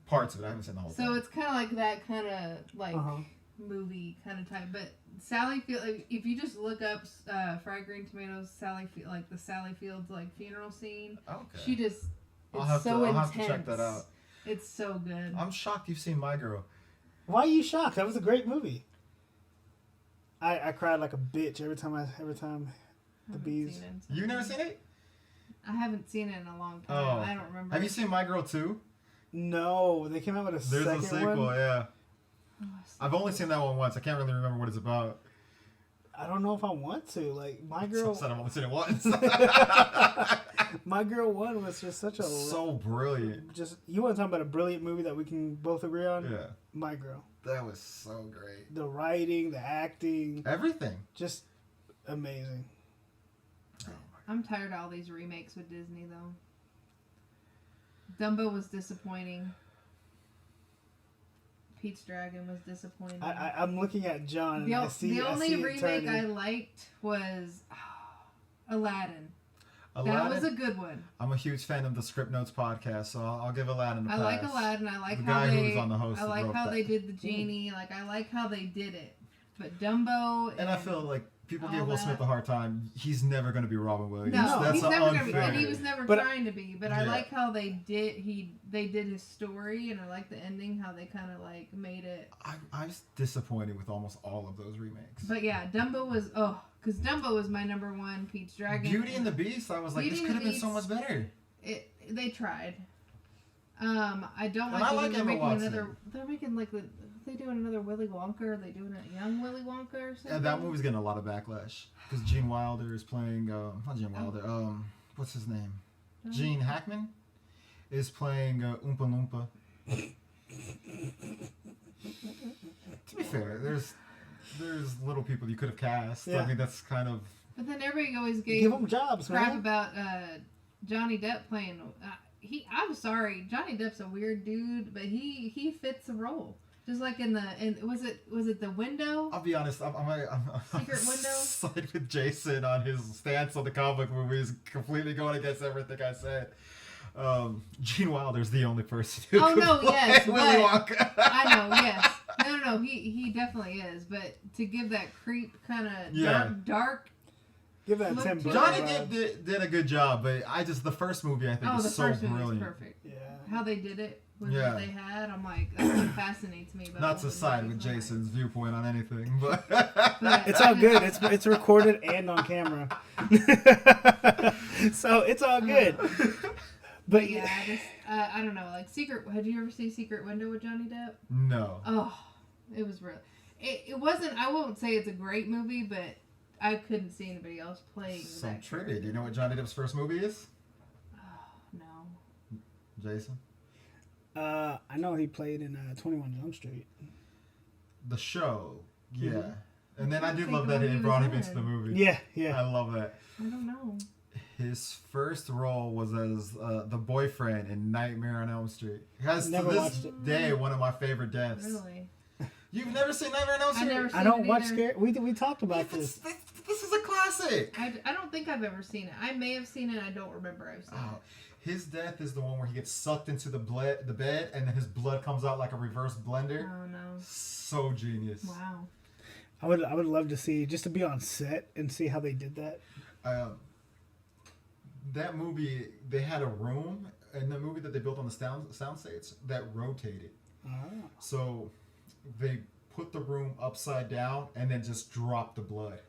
Parts of it. I haven't seen the whole thing. So it's kind of like that kind of like Uh-huh. movie kind of type. But Sally Field, if you just look up Fried Green Tomatoes, like the Sally Fields like funeral scene, Okay. she just I'll it's have so to intense. check that out. It's so good. I'm shocked you've seen My Girl. Why are you shocked? That was a great movie. I cried like a bitch every time the Haven't bees. seen it. You've never seen it? I haven't seen it in a long time. Oh. I don't remember. Have you seen My Girl 2? No, they came out with a There's second a sequel, one. yeah. Oh, I've only seen that one once. I can't really remember what it's about. I don't know if I want to. Like my So girl, I said I've only seen it once. my girl one was just such a So brilliant. just you want to talk about a brilliant movie that we can both agree on? Yeah. My Girl. That was so great. The writing, the acting, Everything. just amazing. Oh I'm tired of all these remakes with Disney, though. Dumbo was disappointing. Pete's Dragon was disappointing. I'm looking at John and I see the only it remake turning. I liked was Aladdin. Aladdin. That was a good one. I'm a huge fan of the Script Notes podcast, so I'll give Aladdin a pass. I like Aladdin. I like The how guy who they. was on the host I like wrote how that. they did the genie. Like I like how they did it. But Dumbo And I feel like people all give Will that. Smith a hard time. He's never going to be Robin Williams. No, That's he's never unfair. gonna be, and he was never But- trying to be. But I Yeah. like how they did. They did his story, and I like the ending. How they kind of like made it. I was disappointed with almost all of those remakes. But yeah, Dumbo was because Dumbo was my number one. Pete's Dragon. Beauty and the Beast, I was like, Beauty this and could the have been so much Beast. better. They tried. I don't And like. I like they're Emma making Watson. another. They're making like the. Are they doing another Willy Wonka? Are they doing a young Willy Wonka or something? And that movie's getting a lot of backlash because Gene Wilder is playing. Not Gene Wilder. What's his name? Gene Hackman is playing Oompa Loompa. To be fair, there's little people you could have cast. Yeah. I mean, that's kind of. But then everybody always gave Give them jobs, crap man. about Johnny Depp playing. I'm sorry, Johnny Depp's a weird dude, but he fits the role. Just like in was it The Window? I'll be honest. I'm Secret Window? side with Jason on his stance on the comic movies, completely going against everything I said. Gene Wilder's the only person who Oh, could no, play yes, Willy but- Wonka. I know, yes. No, he definitely is. But to give that creep kind of Yeah. dark. Give that Look, Tim Burton. Johnny vibe. Depp did a good job, but the first movie I think Oh, is the so first one was brilliant. perfect. Yeah. How they did it with Yeah. what they had, I'm like, that's what fascinates me. About Not all to those side movies. with I'm like- Jason's viewpoint on anything, but But It's all good. It's recorded and on camera, so it's all good. But yeah, I don't know. Like Secret. Had you ever seen Secret Window with Johnny Depp? no. Oh, it was real. It wasn't. I won't say it's a great movie, but I couldn't see anybody else playing Some that trivia. character. Do you know what Johnny Depp's first movie is? No. Jason? I know he played in 21 Jump Street. The show. Yeah. Mhm. And then I do think love of that what he he brought was him into the in. movie. Yeah, I yeah. love that. I don't know. His first role was as the boyfriend in Nightmare on Elm Street. He has Never to this watched it. day one of my favorite deaths. Really? You've never seen Nightmare on Elm I Street? never I seen don't it watch either. scare. We talked about This, this. this is a classic. I don't think I've ever seen it. I may have seen it. I don't remember I've seen Oh, his death is the one where he gets sucked into the bed, and then his blood comes out like a reverse it. blender. Oh no! So genius. Wow. I would love to see just to be on set and see how they did that. That movie, they had a room in the movie that they built on the sound stage that rotated. Oh. So they put the room upside down and then just dropped the blood.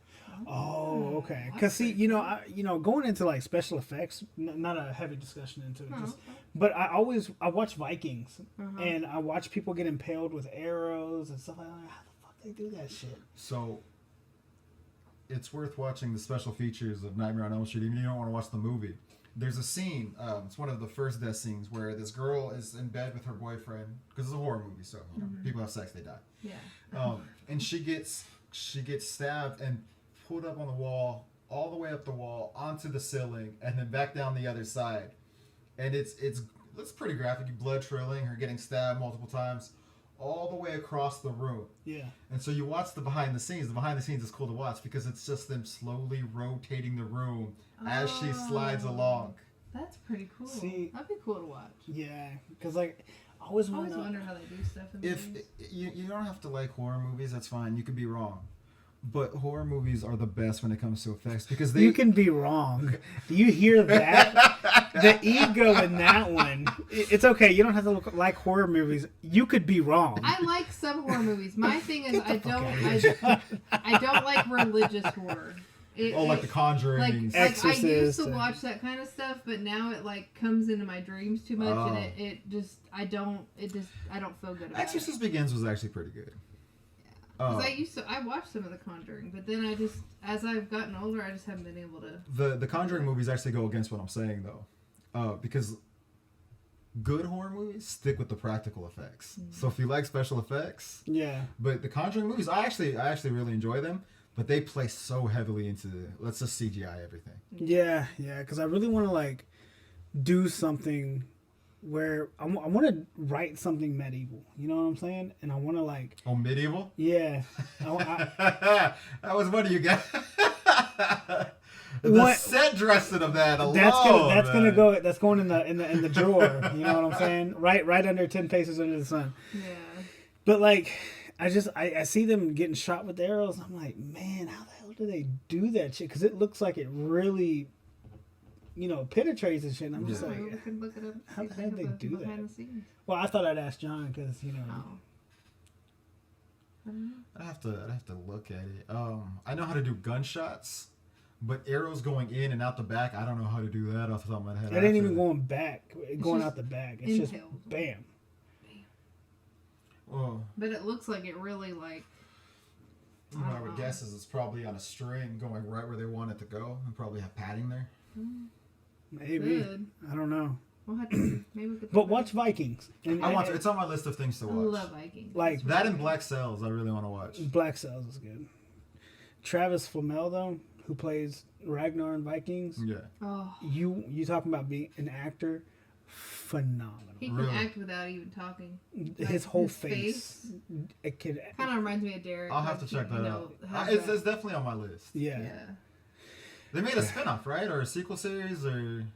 Oh, okay. Because see, going into like special effects, not a heavy discussion into it, Oh, just, okay. but I watch Vikings Uh-huh. and I watch people get impaled with arrows and stuff like that. How the fuck they do that shit? So it's worth watching the special features of Nightmare on Elm Street, even if you don't want to watch the movie. There's a scene, it's one of the first death scenes, where this girl is in bed with her boyfriend, because it's a horror movie, so people have sex, they die. Yeah. And she gets stabbed and pulled up on the wall, all the way up the wall, onto the ceiling, and then back down the other side. And it's pretty graphic, blood trailing, her getting stabbed multiple times, all the way across the room. Yeah. And so you watch the behind the scenes. The behind the scenes is cool to watch because it's just them slowly rotating the room as she slides Oh. along. That's pretty cool. See- That'd be cool to watch. Yeah. Because like I always I always want wonder how they do stuff in If movies. you don't have to like horror movies, that's fine. You could be wrong. But horror movies are the best when it comes to effects because they You can be wrong. Do you hear that? The ego in that one. It's okay. You don't have to like horror movies. You could be wrong. I like some horror movies. My thing is Get the I fuck don't outta here. I don't like religious horror. like The Conjuring. Like I used Exorcist to watch that kind of stuff, but now it like comes into my dreams too much, and I don't feel good about Exorcist Begins was actually pretty good. Because I watched some of The Conjuring, but then as I've gotten older, I just haven't been able to. The Conjuring movies actually go against what I'm saying though, because good horror movies stick with the practical effects. Mm. So if you like special effects, yeah. But the Conjuring movies, I actually really enjoy them, but they play so heavily into let's just CGI everything. Yeah, because I really want to like do something where I want to write something medieval. You know what I'm saying? And I want to like. Oh, medieval? Yeah. That was one of you guys. The set dressing of that alone. That's going in the drawer. You know what I'm saying? Right under 10 paces under the sun. Yeah. But like, I see them getting shot with arrows. I'm like, man, how the hell do they do that shit? Because it looks like it really, penetrates and shit. And I'm just like, we can look it up. How the hell do they do that? The scenes. Well, I thought I'd ask John because Oh. I don't know. I'd have to look at it. I know how to do gunshots, but arrows going in and out the back, I don't know how to do that off the top of my head. It ain't even going out the back. It's just bam. Well, but it looks like it really like. I would guess is it's probably on a string going right where they want it to go, and probably have padding there. Maybe. Good. I don't know. We'll have to, maybe we could. But watch Vikings. It's on my list of things to watch. I love Vikings. Like that and Black Sails, I really want to watch. Black Sails is good. Travis Flamel though, who plays Ragnar in Vikings. Yeah. Oh. You talking about being an actor? Phenomenal. He can act without even talking. His whole face. It could. Kind of reminds me of Derek. I'll have to check that out. It's definitely on my list. Yeah. They made a spinoff, right, or a sequel series, or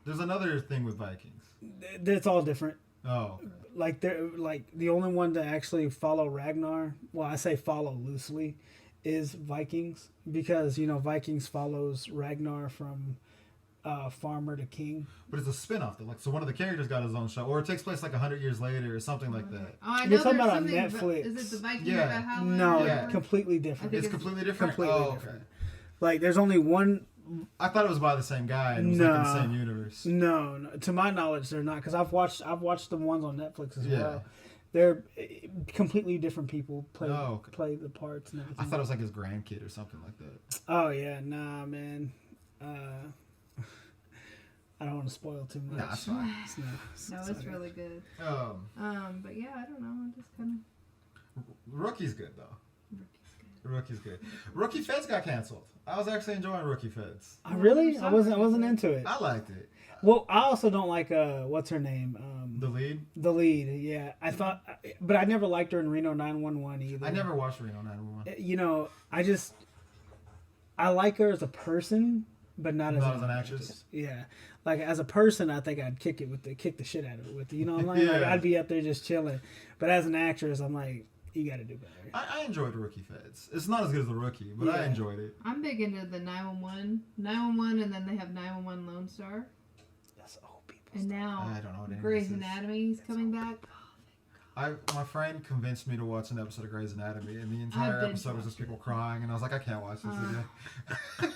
there's another thing with Vikings. It's all different. Oh. Like the only one to actually follow Ragnar. Well, I say follow loosely, is Vikings because Vikings follows Ragnar from farmer to king. But it's a spin-off though. Like, so one of the characters got his own show, or it takes place like 100 years later, or something like that. Oh, I know. You're talking about on Netflix. Netflix. Is it the Vikings Yeah. about No, completely different. It's completely different. Completely different. Like, there's only one. I thought it was by the same guy and it was like in the same universe. No, to my knowledge, they're not. Because I've watched the ones on Netflix as well. They're completely different people play the parts and everything. I thought it was like his grandkid or something like that. Oh yeah, nah, man. I don't want to spoil too much. Nah, it's fine. It's really good. But yeah, I don't know. I'm just kind of. Rookie's good though. Rookie's good. Rookie Feds got canceled. I was actually enjoying Rookie Feds. Really? I wasn't into it. I liked it. Well, I also don't like what's her name? The lead. The lead, yeah. I thought, but I never liked her in Reno 911 either. I never watched Reno 911. I like her as a person, but not as an actress. Yeah, like as a person, I think I'd kick the shit out of it with. What I'm like? Like, I'd be up there just chilling. But as an actress, I'm like, you got to do better. I enjoyed Rookie Feds. It's not as good as the Rookie, but I enjoyed it. I'm big into the 911, and then they have 911 Lone Star. That's old people. And now I don't know what Grey's Anatomy is coming back. My friend convinced me to watch an episode of Grey's Anatomy, and the entire episode was just people crying, and I was like, I can't watch this again.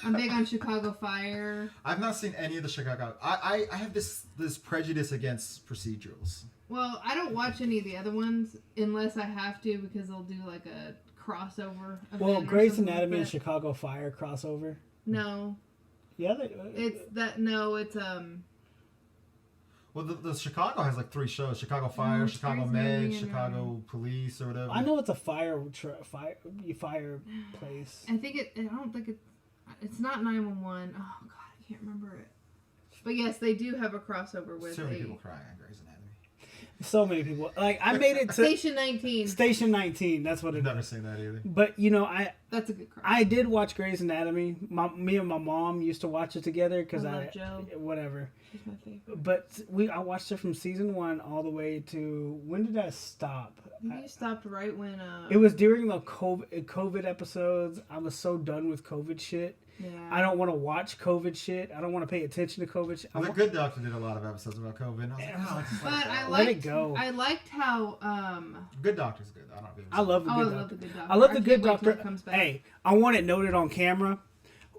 I'm big on Chicago Fire. I've not seen any of the Chicago. I have this prejudice against procedurals. Well, I don't watch any of the other ones unless I have to because they'll do like a crossover. Well, Grey's Anatomy and Chicago Fire crossover. No. Yeah, it's that. No, it's Well, the Chicago has like 3 shows: Chicago Fire, Chicago Med, Chicago Police, or whatever. I know it's a fire place. I think it. I don't think it's not 911. Oh God, I can't remember it. But yes, they do have a crossover with. So many people crying on Grey's Anatomy. So many people. Like, I made it to Station 19. Station 19. That's what it is. I've never seen that either. But that's a good crossover. I did watch Grey's Anatomy. Me and my mom used to watch it together because Joe. Whatever. She's my favorite. But I watched it from season 1 all the way to when did I stop? You stopped right when. It was during the COVID episodes. I was so done with COVID shit. Yeah. I don't want to watch COVID shit. I don't want to pay attention to COVID shit. Well, the Good Doctor did a lot of episodes about COVID. And I was like, but I let it go. I liked how. Good Doctor's good. I love the Good Doctor. Love the Good Doctor. I love the Good Doctor. Comes back. Hey, I want it noted on camera.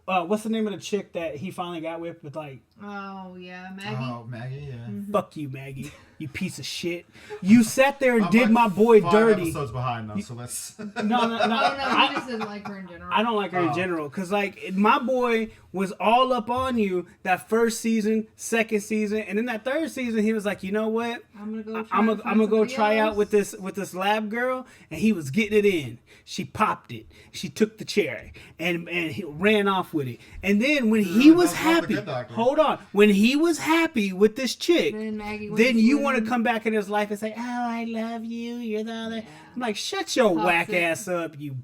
what's the name of the chick that he finally got with like? Oh yeah, Maggie. Oh, Maggie, yeah. Mm-hmm. Fuck you, Maggie. You piece of shit. You sat there and I'm did like my boy 5 dirty. episodes behind though, so let's. No. Oh no, he just didn't like her in general. I don't like her in general because like my boy was all up on you that first season, second season, and then that third season he was like, you know what? I'm gonna go try out with this lab girl, and he was getting it in. She popped it. She took the cherry and he ran off with it. And then when he was happy, hold on, when he was happy with this chick, then you want to come back in his life and say, oh, I love you. You're the other. Yeah. I'm like, shut your whack ass up, you.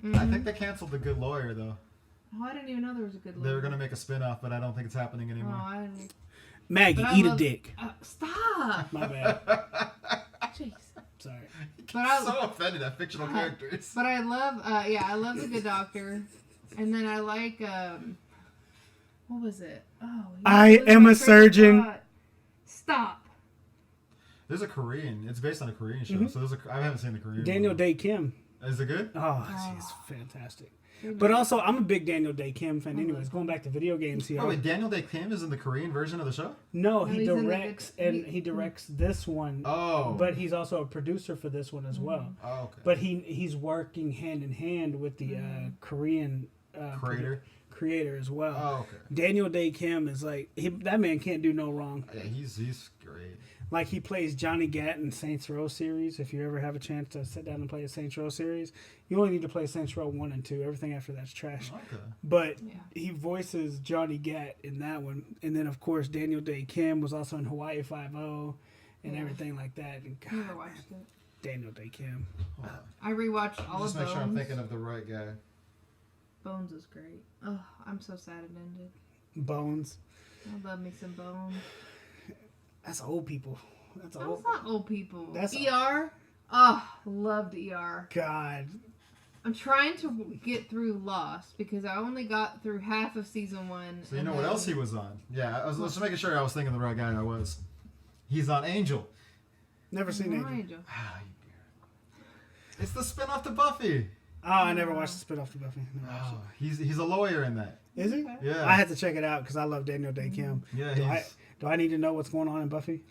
Mm-hmm. I think they canceled The Good Lawyer though. Oh, I didn't even know there was a Good Lawyer. They were gonna make a spin-off, but I don't think it's happening anymore. Oh, I didn't. Maggie, eat a dick. Stop. My bad. Jeez. Sorry. But I'm so offended at fictional characters. But I love, I love The Good Doctor, and then I like, what was it? Oh, I am a surgeon. Stop. There's a Korean. It's based on a Korean show, so I haven't seen the Korean. Daniel one. Day Kim. Is it good? Oh, she's fantastic. But also, I'm a big Daniel Day Kim fan. Anyways, going back to video games here. Oh, wait, Daniel Day Kim is in the Korean version of the show? No, he directs he directs this one. Oh, but he's also a producer for this one as well. Oh, okay. But he's working hand in hand with the Korean creator as well. Oh, okay. Daniel Day Kim is like that man can't do no wrong. Yeah, he's great. Like he plays Johnny Gat in Saints Row series. If you ever have a chance to sit down and play a Saints Row series, you only need to play Saints Row 1 and 2. Everything after that's trash. Okay. But he voices Johnny Gat in that one. And then, of course, Daniel Day Kim was also in Hawaii Five-0 and everything like that. And God, Never watched it. Daniel Day Kim. I rewatched all Just of make Bones. sure I'm thinking of the right guy. Bones is great. Oh, I'm so sad it ended. Bones. I love me some Bones. That's old people. That's not old people. That's ER. Oh, loved ER. God. I'm trying to get through Lost because I only got through half of season 1. So you know what else he was on? Yeah, I was just making sure I was thinking the right guy. I was. He's on Angel. Never seen Angel. It's the spin-off to Buffy. Oh, I never watched the spin-off to Buffy. He's a lawyer in that. Is he? Yeah. I had to check it out because I love Daniel Day Kim. Yeah. Do I need to know what's going on in Buffy?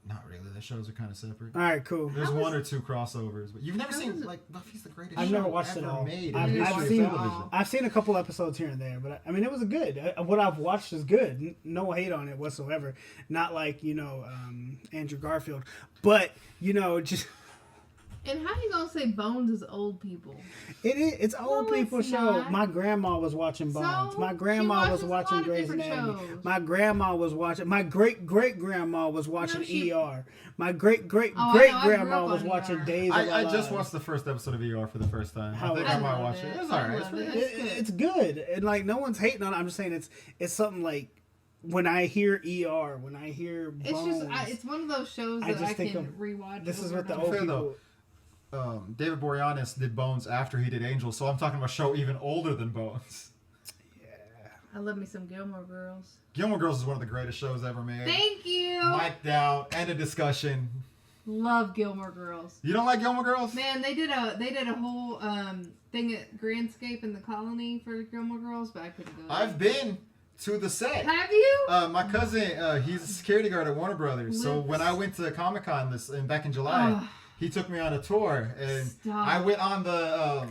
Not really. The shows are kind of separate. All right, cool. There's one or two crossovers, but you've never seen Buffy's the greatest. I've show never watched ever it all. made I've seen a couple episodes here and there, but I mean it was good. What I've watched is good. No hate on it whatsoever. Not like Andrew Garfield, but just. And how you gonna say Bones is old people? It's old people show. Not. My grandma was watching Bones. My grandma was watching Grey's Anatomy. My grandma was watching. My great grandma was watching ER. My great grandma was watching Days of Our I just Lives. watched the first episode of ER for the first time. How I think was I it? might watch it. It's alright. It's good, and like no one's hating on it. I'm just saying it's something like when I hear ER, when I hear Bones, it's one of those shows that I can rewatch. This is what the old people. David Boreanaz did Bones after he did Angel, so I'm talking about a show even older than Bones. Yeah. I love me some Gilmore Girls. Gilmore Girls is one of the greatest shows ever made. Thank you. Mic down. End of discussion. Love Gilmore Girls. You don't like Gilmore Girls? Man, they did a whole thing at Grandscape in the Colony for Gilmore Girls, but I couldn't go there. I've been to the set. Have you? My cousin, he's a security guard at Warner Brothers. So when I went to Comic-Con back in July, he took me on a tour, and I went on the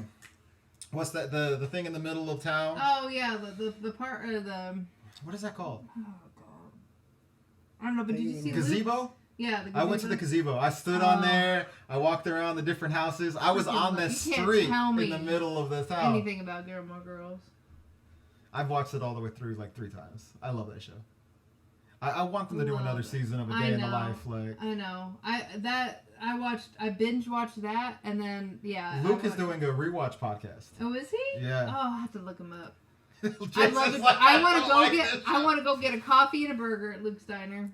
what's that? The thing in the middle of town. Oh yeah, the part or the. What is that called? Oh god. I don't know, but did you see gazebo? Luke? Yeah, the gazebo. I went to the gazebo. I stood on there. I walked around the different houses. I was on the street in the middle of the town. Anything about Gilmore Girls? I've watched it all the way through like 3 times. I love that show. I want them to do another season of A Day in the Life. Like I know. I binge watched that, and then Luke is doing a rewatch podcast. Oh, is he? Yeah. Oh, I have to look him up. I want to go get a coffee and a burger at Luke's Diner.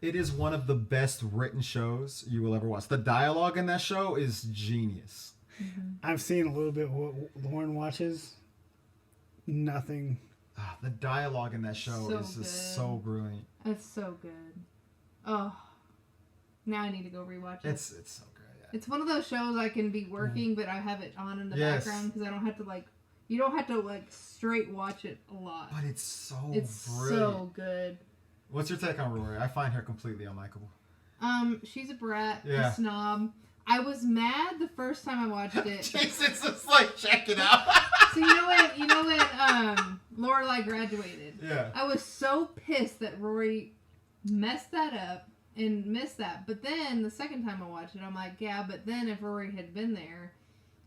It is one of the best written shows you will ever watch. The dialogue in that show is genius. Mm-hmm. I've seen a little bit what Lauren watches. Nothing. The dialogue in that show is just so brilliant. It's so good. Oh, now I need to go rewatch it. It's so good. Yeah. It's one of those shows I can be working, but I have it on in the background because I don't have to You don't have to like straight watch it a lot. But it's so It's brilliant. so good. What's your take on Rory? I find her completely unlikable. She's a brat, Yeah. a snob. I was mad the first time I watched it. Jesus, just like check it out. So you know when Lorelai graduated. Yeah. I was so pissed that Rory messed that up and missed that. But then the second time I watched it, I'm like, yeah, but then if Rory had been there,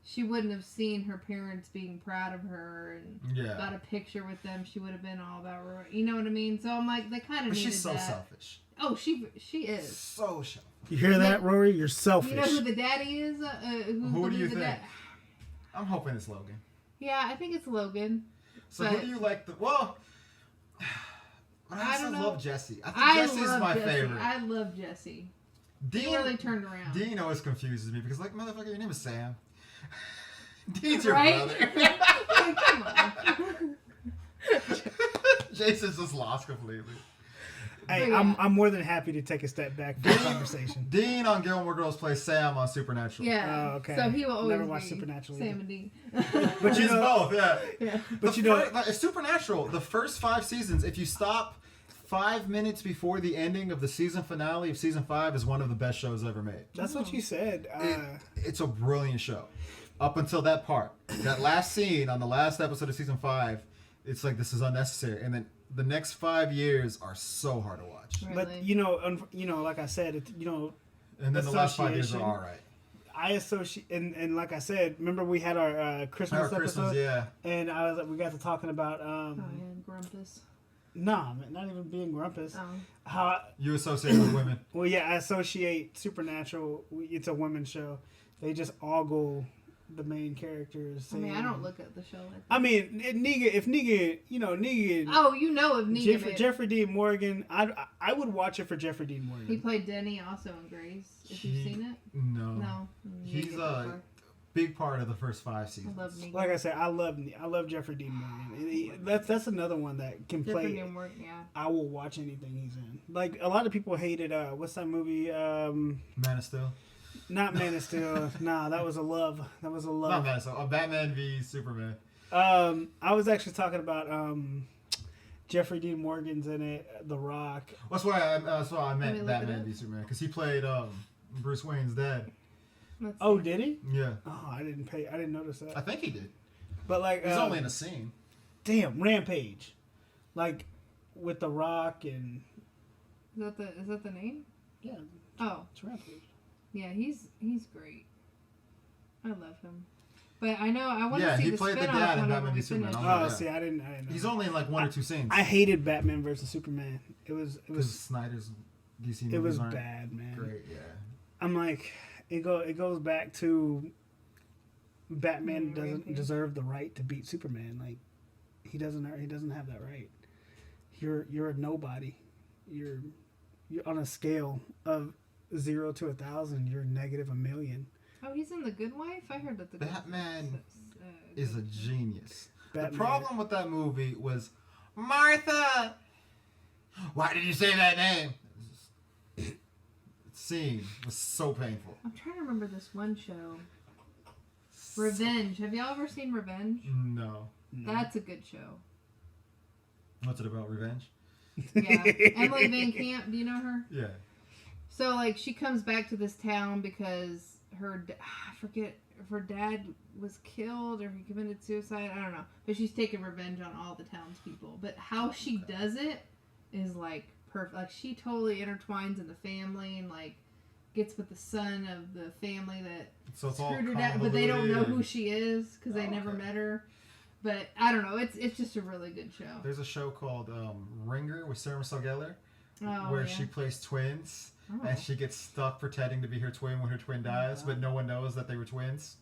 she wouldn't have seen her parents being proud of her and got a picture with them. She would have been all about Rory. You know what I mean? So I'm like, they kind of needed she's so that. selfish. Oh, she is. So selfish. You hear that, Rory? You're selfish. You know who the daddy is? Who do you think? I'm hoping it's Logan. Yeah, I think it's Logan. So who do you like? But I don't know. love Jesse. I think Jesse's my favorite. I love Jesse. Dean He really turned around. Dean always confuses me because, like, motherfucker, your name is Sam. Dean's your Right? brother. Come on. Jason's just lost completely. Hey, Yeah. I'm more than happy to take a step back for the conversation. Dean on Gilmore Girls plays Sam on Supernatural. Yeah. Oh, okay. So he will always Never watched be Supernatural Sam either. and Dean. But you He's know, both, yeah. Yeah. but you know, Supernatural, the first 5 seasons, if you stop 5 minutes before the ending of the season finale of season 5, is one of the best shows ever made. that's what you said. It's a brilliant show. Up until that part. That last scene on the last episode of season 5, it's like, this is unnecessary. And then the next 5 years are so hard to watch. But Really. you know, like I said, And then the last 5 years are Association. all right. I associate, and like I said, remember we had our Christmas Our Christmas, episode, yeah. and we got to talking about Oh, yeah, Grumpus. nah, man, not even being grumpus. Oh. How You associate with women. well, yeah, I associate Supernatural. It's a women's show. They just ogle the main characters. I mean, I don't look at the show like that. I mean, if Negan, Negan. Oh, you know of Negan. Jeffrey Dean Morgan. I would watch it for Jeffrey Dean Morgan. He played Denny also in Grace. If you've seen it. No. No. He's Negan a before. big part of the first 5 seasons. I love Negan. Like I said, I love Jeffrey Dean Morgan. That's another one that can Jeffrey play. Dean Morgan, yeah. I will watch anything he's in. Like a lot of people hated what's that movie? Man of Steel. Not Man of Steel. Nah, that was a love. That was a Not love. Man of Steel. Batman v Superman. I was actually talking about Jeffrey Dean Morgan's in it. The Rock. That's why I Let me meant look Batman it up. v Superman, because he played Bruce Wayne's dad. Let's Oh, see. did he? Yeah, Oh, I didn't notice I that. think he did. But like, He's only in a scene. damn Rampage, like with The Rock and Is that the name? yeah, Oh, it's Rampage. yeah, he's great. I love him. But I know I want to Yeah, see he the played the spin-off dad in whenever Batman we v Superman. finish. Oh, Oh, yeah. see, I didn't know. He's only in like 1 or 2 scenes. I hated Batman versus Superman. It was Because Snyder's DC movies it was aren't bad, man. great. Yeah. I'm like, it goes back to Batman doesn't Rampage. deserve the right to beat Superman. Like he doesn't have that right. You're a nobody. You're on a scale of 0 to 1,000. You're negative 1,000,000. Oh, he's in The Good Wife? I heard that The Good Batman uh, is a genius. Batman. The problem with that movie was Martha. Why did you say that name? Scene was so painful. I'm trying to remember this one show. Revenge. Have y'all ever seen Revenge? No. That's a good show. What's it about? Revenge? Yeah. Emily Van Camp, do you know her? Yeah. So, like, she comes back to this town because I forget if her dad was killed or he committed suicide. I don't know. But she's taking revenge on all the townspeople. But how she does it is, like, perfect. Like, she totally intertwines in the family and, like, gets with the son of the family that So it's all screwed her dad. But they don't know convoluted. who she is because they never okay. met her. But I don't know. It's just a really good show. There's a show called Ringer with Sarah Michelle Gellar, Oh, where yeah. she plays twins, Oh. and she gets stuck pretending to be her twin when her twin dies, but no one knows that they were twins.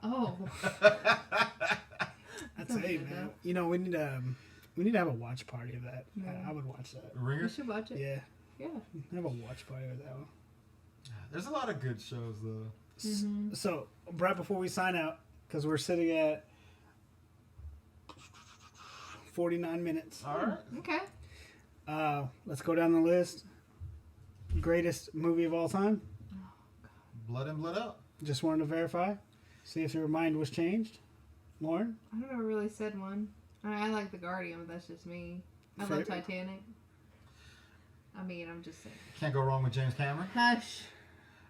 Oh. That's Sounds hey good, man. You know we need to have a watch party of that. Yeah. I would watch that. You Ringer? should watch it. Yeah, Yeah. have a watch party of that one. There's a lot of good shows, though. Mm-hmm. So right before we sign out, because we're sitting at 49 minutes. All right. Okay. Let's go down the list. Greatest movie of all time. Blood in, Blood out. Just wanted to verify, see if your mind was changed. Lauren? I never really said one. I like The Guardian, but that's just me. I love Titanic. I mean, I'm just saying. Can't go wrong with James Cameron. Hush.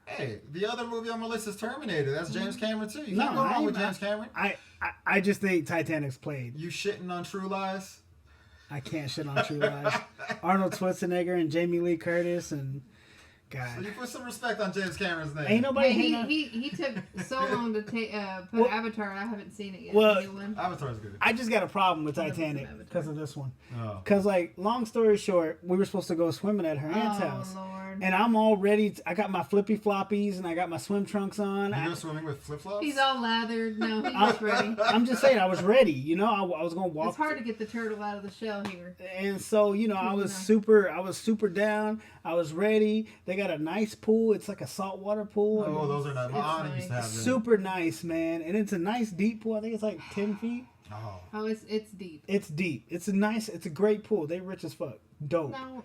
Hey, the other movie on my list is Terminator. That's James Cameron too. You No, can't go wrong with I'm- James Cameron. I just think Titanic's played. You shitting on True Lies? I can't shit on True Lies. Arnold Schwarzenegger and Jamie Lee Curtis and So God. you put some respect on James Cameron's name. Ain't nobody Hey, hating on- he took so long to put Well- Avatar. I haven't seen it yet. Well- The new one. Avatar's good. I just got a problem with I never seen Titanic Avatar. because of this one. Oh. Because, like, long story short, we were supposed to go swimming at her aunt's house. Lord. And I'm all ready. I got my flippy floppies and I got my swim trunks on. You go swimming with flip flops? He's all lathered. No, he's just ready. I'm just saying, I was ready. You know, I was going to walk. It's hard to get the turtle out of the shell here. And so, you know, I was super down. I was ready. They got a nice pool. It's like a saltwater pool. Oh, those are nice. My It's aunt used to have them. Super nice, man. And it's a nice deep pool. I think it's like 10 feet. Oh. Oh, it's deep. It's deep. It's a great pool. They rich as fuck. Dope. No,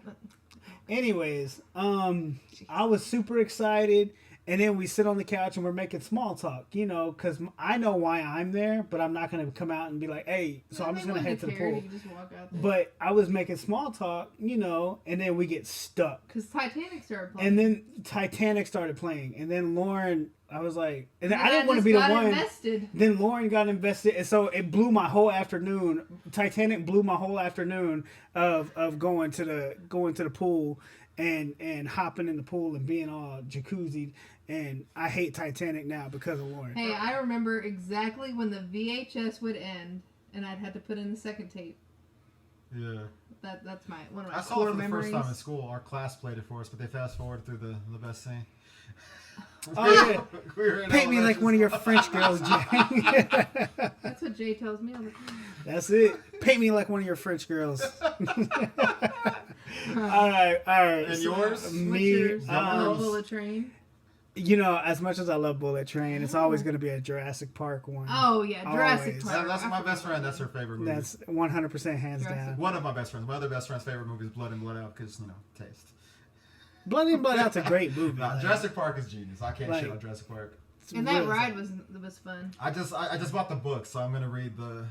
Anyways, I was super excited. And then we sit on the couch and we're making small talk, you know, because I know why I'm there, but I'm not going to come out and be like, hey, so I'm just going to head to the pool. You can just walk out there. But I was making small talk, you know, and then we get stuck. Because Titanic started playing. And then Titanic started playing. And then Lauren, I was like, and then And I didn't want to be the got one. invested. Then Lauren got invested. And so it blew my whole afternoon. Titanic blew my whole afternoon of going to the pool and hopping in the pool and being all jacuzzi. And I hate Titanic now because of Lauren. Hey, I remember exactly when the VHS would end, and I'd had to put in the second tape. Yeah. That's one of my I saw core it for the memories. first time in school. Our class played it for us, but they fast forward through the best scene. Oh, yeah. We were in Paint me like elementary one of your school. French girls, Jay. That's what Jay tells me all the time. That's it. Paint me like one of your French girls. All right. And yours? What's Me, yours? um, Bullet Train. you know, as much as I love Bullet Train, it's always going to be a Jurassic Park one. Oh yeah, Jurassic Always. Park. That's I my forgot best friend. about That's her that. favorite movie. That's 100% hands Jurassic down. One of my best friends. My other best friend's favorite movie is Blood In, Blood Out because, taste. Blood In, Blood Out's a great movie. Nah, like, Jurassic Park is genius. I can't Like- shit on Jurassic Park. it's And that really- ride was fun. I just bought the book, so I'm gonna read the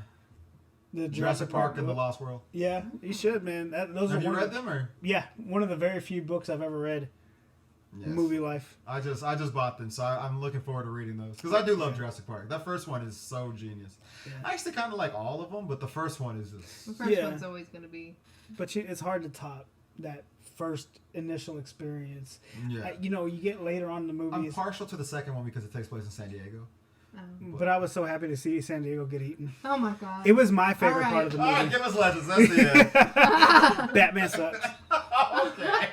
the Jurassic Park and the book. Lost World. Yeah, you should, man. Those Have are you one read of, them or? Yeah, one of the very few books I've ever read. Yes. Movie life. I just bought them, so I'm looking forward to reading those because I do love Jurassic Park. That first one is so genius. Yeah. I actually kind of like all of them, but the first one is just. The first Yeah. one's always going to be. But it's hard to top that first initial experience. Yeah. You know, you get later on in the I'm movies. partial to the second one because it takes place in San Diego. But I was so happy to see San Diego get eaten. Oh my god. It was my favorite All part of the All right, movie. give us Legends. That's the end. Batman sucks. Okay.